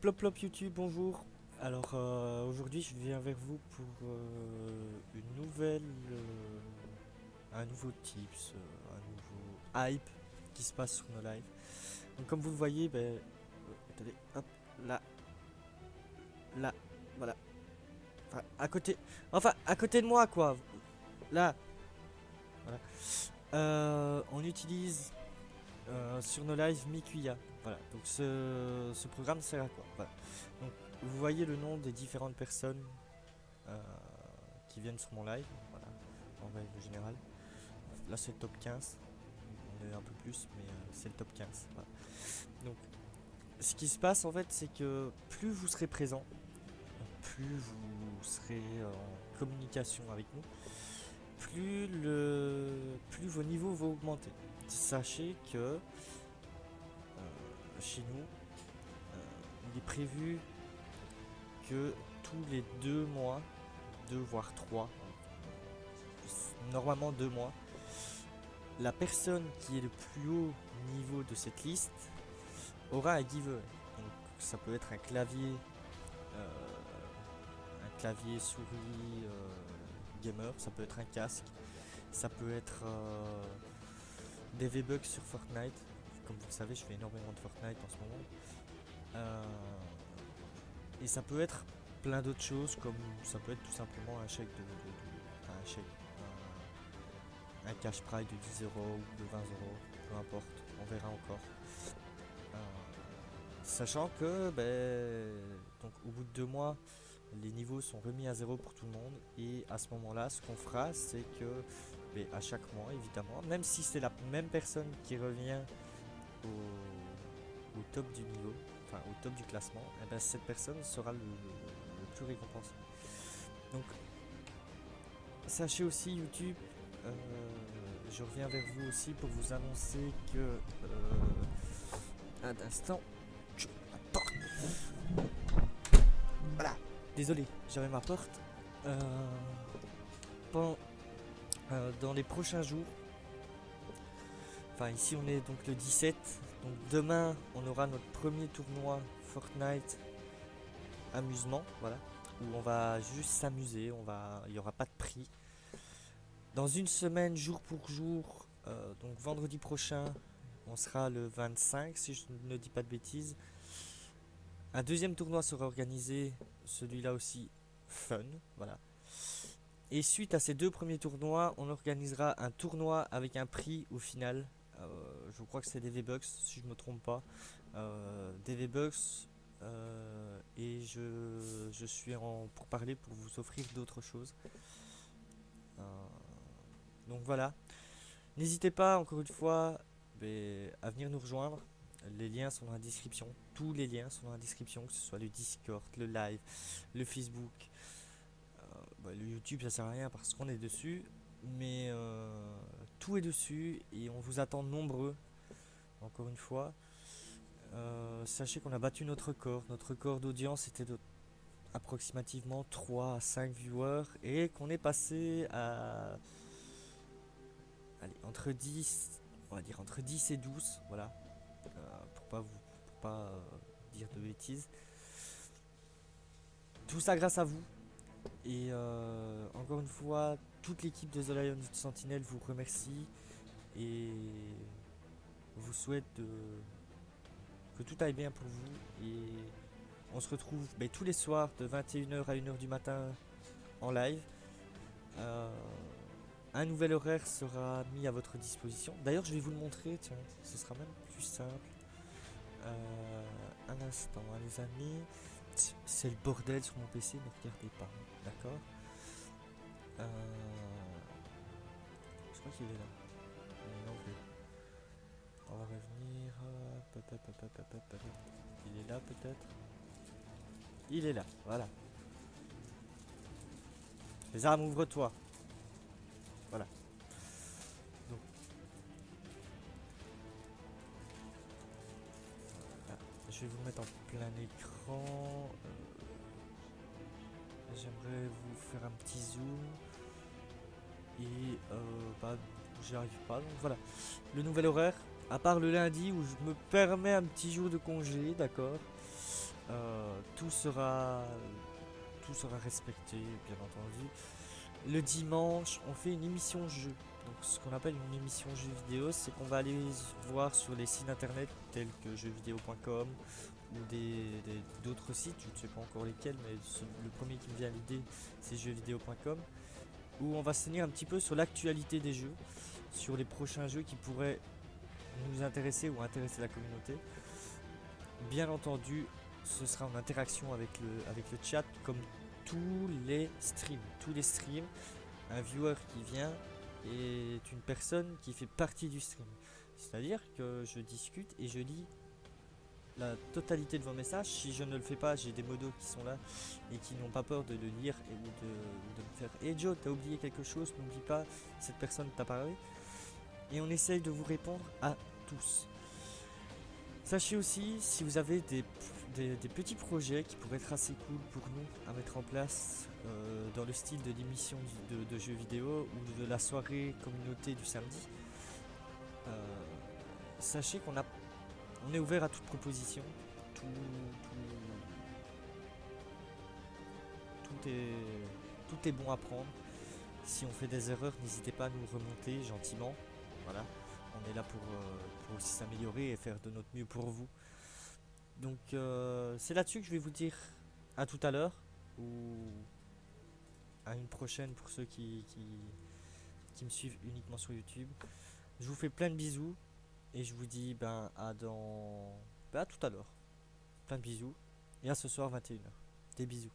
Plop Plop YouTube, bonjour. Alors aujourd'hui je viens vers vous pour une nouvelle, un nouveau tips, un nouveau hype qui se passe sur nos lives. Donc comme vous le voyez, attendez, hop, là, là, voilà, enfin à côté de moi quoi, là, voilà. On utilise sur nos lives Mikuya. Voilà, donc ce programme sert à quoi? Voilà. Donc vous voyez le nom des différentes personnes euh, qui viennent sur mon live, voilà, en règle générale. Là c'est le top 15, on est un peu plus, mais c'est le top 15. Voilà. Donc ce qui se passe en fait, c'est que plus vous serez présent, plus vous serez en communication avec nous, plus vos niveaux vont augmenter. Sachez que chez nous, il est prévu que tous les 2 mois, 2 voire 3, normalement 2 mois, la personne qui est le plus haut niveau de cette liste aura un giveaway. Donc ça peut être un clavier souris gamer, ça peut être un casque, ça peut être des V-Bucks sur Fortnite. Comme vous le savez, je fais énormément de Fortnite en ce moment. Et ça peut être plein d'autres choses, comme ça peut être tout simplement un chèque enfin, un chèque, un cash prize de 10 euros ou de 20 euros, peu importe, on verra encore. Euh, Sachant que donc au bout de 2 mois, les niveaux sont remis à zéro pour tout le monde, et à ce moment-là, ce qu'on fera, c'est que à chaque mois, évidemment, même si c'est la même personne qui revient au top du niveau, enfin au top du classement, et ben, cette personne sera le plus récompensé. Donc sachez aussi YouTube, euh, je reviens vers vous aussi pour vous annoncer que un instant, ma porte. Voilà, désolé, j'avais ma porte. Euh, pendant, dans les prochains jours, enfin ici on est donc le 17, donc demain on aura notre premier tournoi Fortnite amusement, voilà, où on va juste s'amuser, il n'y aura pas de prix. Dans une semaine, jour pour jour, donc vendredi prochain, on sera le 25 si je ne dis pas de bêtises. Un deuxième tournoi sera organisé, celui-là aussi fun, voilà. Et suite à ces deux premiers tournois, on organisera un tournoi avec un prix au final. Je crois que c'est des V-Bucks, si je me trompe pas. Des V-Bucks. Et je suis en pour parler pour vous offrir d'autres choses. Euh, donc voilà. N'hésitez pas, encore une fois, à venir nous rejoindre. Les liens sont dans la description. Tous les liens sont dans la description, que ce soit le Discord, le live, le Facebook. Le YouTube, ça sert à rien parce qu'on est dessus. Mais tout est dessus et on vous attend nombreux. Encore une fois. Sachez qu'on a battu notre record. Notre record d'audience était de approximativement 3 à 5 viewers et qu'on est passé à allez, entre 10, on va dire entre 10 et 12, voilà, pour pas dire de bêtises. Tout ça grâce à vous. Et encore une fois, toute l'équipe de The Lion Sentinel vous remercie et vous souhaite que tout aille bien pour vous. Et on se retrouve tous les soirs de 21h à 1h du matin en live. Euh, un nouvel horaire sera mis à votre disposition. D'ailleurs, je vais vous le montrer, tiens, ce sera même plus simple. Un instant, hein, les amis. C'est le bordel sur mon PC, ne regardez pas, d'accord. Je crois qu'il est là. Non plus. On va revenir. Il est là peut-être. Il est là, voilà. Les armes, ouvre-toi. Voilà. Donc, je vais vous mettre en plein écran. J'aimerais vous faire un petit zoom. Et j'y arrive pas. Donc voilà. Le nouvel horaire. À part le lundi où je me permets un petit jour de congé, d'accord. Tout sera respecté, bien entendu. Le dimanche, on fait une émission jeu. Donc, ce qu'on appelle une émission jeu vidéo, c'est qu'on va aller voir sur les sites internet tels que jeuxvideo.com ou d'autres sites, je ne sais pas encore lesquels, mais le premier qui me vient à l'idée, c'est jeuxvideo.com, où on va se tenir un petit peu sur l'actualité des jeux, sur les prochains jeux qui pourraient nous intéresser ou intéresser la communauté. Bien entendu, ce sera en interaction avec le chat, comme tous les streams. Tous les streams, un viewer qui vient est une personne qui fait partie du stream. C'est-à-dire que je discute et je lis la totalité de vos messages. Si je ne le fais pas, j'ai des modos qui sont là et qui n'ont pas peur de le lire ou de me faire hey Joe, t'as oublié quelque chose, n'oublie pas, cette personne t'a parlé. Et on essaye de vous répondre à tous. Sachez aussi, si vous avez des petits projets qui pourraient être assez cool pour nous à mettre en place dans le style de l'émission de jeux vidéo ou de la soirée communauté du samedi, sachez on est ouvert à toute proposition. Tout est bon à prendre. Si on fait des erreurs, n'hésitez pas à nous remonter gentiment. Voilà, on est là pour aussi s'améliorer et faire de notre mieux pour vous. Donc c'est là-dessus que je vais vous dire à tout à l'heure ou à une prochaine pour ceux qui me suivent uniquement sur YouTube. Je vous fais plein de bisous et je vous dis à tout à l'heure. Plein de bisous et à ce soir 21h. Des bisous.